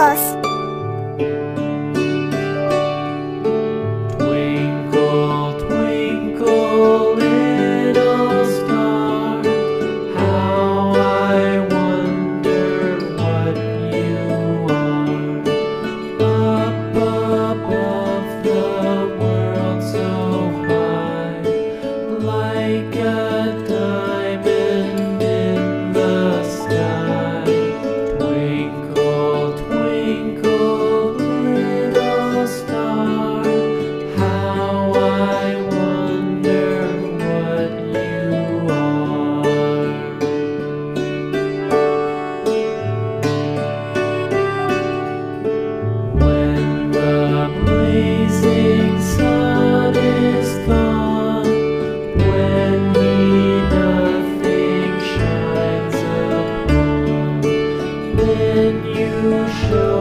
close. Twinkle, twinkle, little star, how I wonder what you are. Up above the world so high, like a diamond in the sky. Twinkle, twinkle, little star, how I wonder what you are. When the blazing sun is gone, when he nothing shines upon, then you show